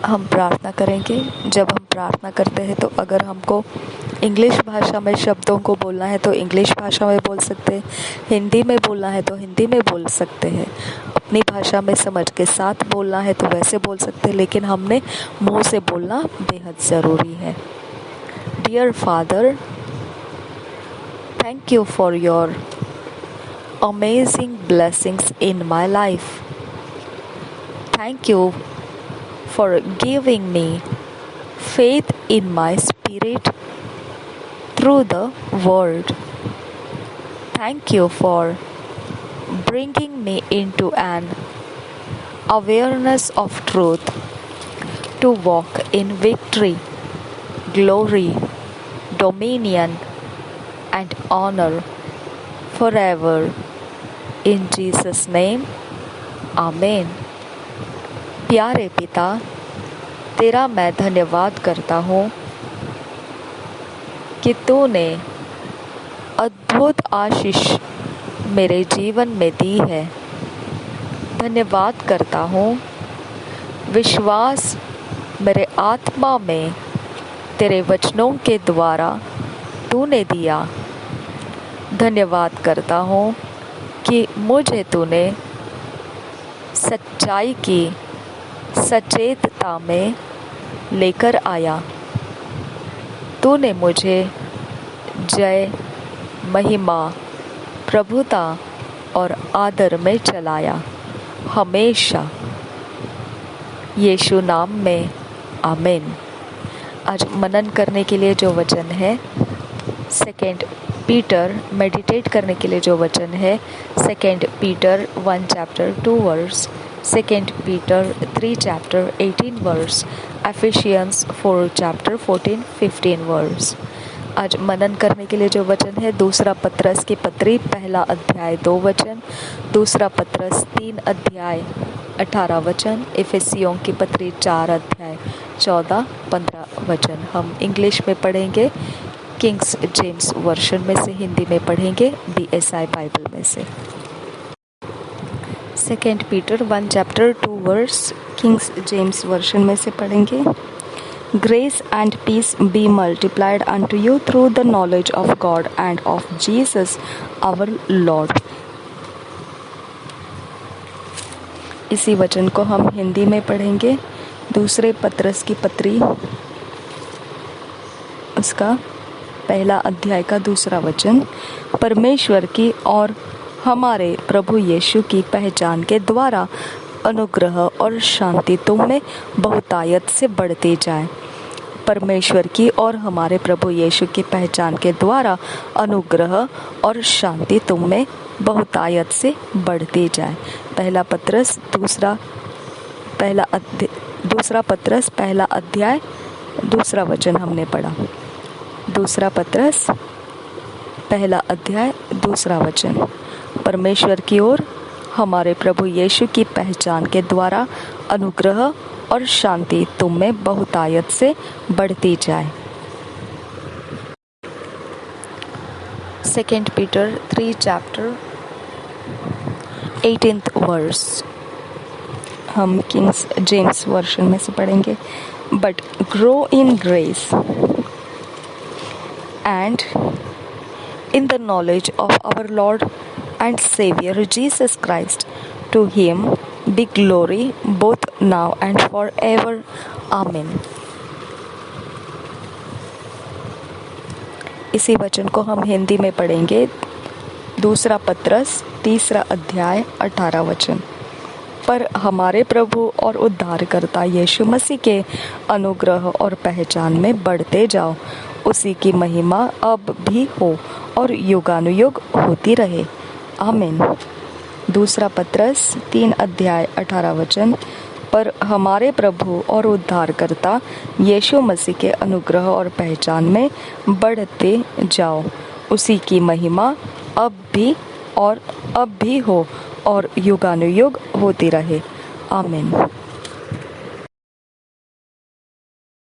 हम प्रार्थना करेंगे। जब हम प्रार्थना करते हैं तो अगर हमको इंग्लिश भाषा में शब्दों को बोलना है तो इंग्लिश भाषा में बोल सकते हैं, हिंदी में बोलना है तो हिंदी में बोल सकते हैं, अपनी भाषा में समझ के साथ बोलना है तो वैसे बोल सकते हैं, लेकिन हमने मुंह से बोलना बेहद ज़रूरी है। Dear father, thank you for your amazing blessings in my life. Thank you for giving me faith in my spirit through the word. Thank you for bringing me into an awareness of truth to walk in victory, glory, dominion, and honor forever. In Jesus' name, आमीन। प्यारे पिता, तेरा मैं धन्यवाद करता हूँ कि तूने अद्भुत आशीष मेरे जीवन में दी है। धन्यवाद करता हूँ, विश्वास मेरे आत्मा में तेरे वचनों के द्वारा तूने दिया। धन्यवाद करता हूँ कि मुझे तूने सच्चाई की सचेतता में लेकर आया। तूने मुझे जय, महिमा, प्रभुता और आदर में चलाया हमेशा। यीशु नाम में आमीन। आज मनन करने के लिए जो वचन है सेकेंड पीटर, मेडिटेट करने के लिए जो वचन है second Peter 1 chapter 2 verse, second Peter 3 chapter 18 verse, Ephesians 4 chapter 14-15 verse. आज मनन करने के लिए जो वचन है दूसरा पत्रस की पत्री 1 अध्याय 2 वचन, दूसरा पत्रस 3 अध्याय 18 वचन, इफिसियों की पत्री 4 अध्याय 14-15 वचन। हम इंग्लिश में पढ़ेंगे, किंग्स जेम्स वर्शन में से, हिंदी में पढ़ेंगे BSI बाइबल में से। Second Peter 1 chapter 2 verse, Kings James version में से पढ़ेंगे। Grace and peace be multiplied unto you through the knowledge of God and of Jesus our Lord। इसी वचन को हम हिंदी में पढ़ेंगे। दूसरे पत्रस की पत्री उसका 1 अध्याय का 2 वचन, परमेश्वर की और हमारे प्रभु यीशु की पहचान के द्वारा अनुग्रह और शांति तुम में बहुतायत से बढ़ती जाए। परमेश्वर की और हमारे प्रभु यीशु की पहचान के द्वारा अनुग्रह और शांति तुम में बहुतायत से बढ़ती जाए। पहला पत्रस 1 अध्याय 2 वचन हमने पढ़ा। दूसरा पत्रस 1 अध्याय 2 वचन, परमेश्वर की ओर हमारे प्रभु यीशु की पहचान के द्वारा अनुग्रह और शांति तुम में बहुतायत से बढ़ती जाए। सेकेंड पीटर 3 चैप्टर 18 वर्स, हम किंग्स जेम्स वर्शन में से पढ़ेंगे। But grow in grace and in the knowledge of our Lord and Savior Jesus Christ. To him be glory both now and forever. Amen। इसी वचन को हम हिंदी में पढ़ेंगे। दूसरा पत्रस 3 अध्याय 18 वचन, पर हमारे प्रभु और उद्धारकर्ता यीशु मसीह के अनुग्रह और पहचान में बढ़ते जाओ। उसी की महिमा अब भी हो और युगानुयुग होती रहे। आमीन। दूसरा पत्रस 3 अध्याय 18 वचन, पर हमारे प्रभु और उद्धारकर्ता यीशु मसीह के अनुग्रह और पहचान में बढ़ते जाओ। उसी की महिमा अब भी हो और युगानुयुग होती रहे। आमीन।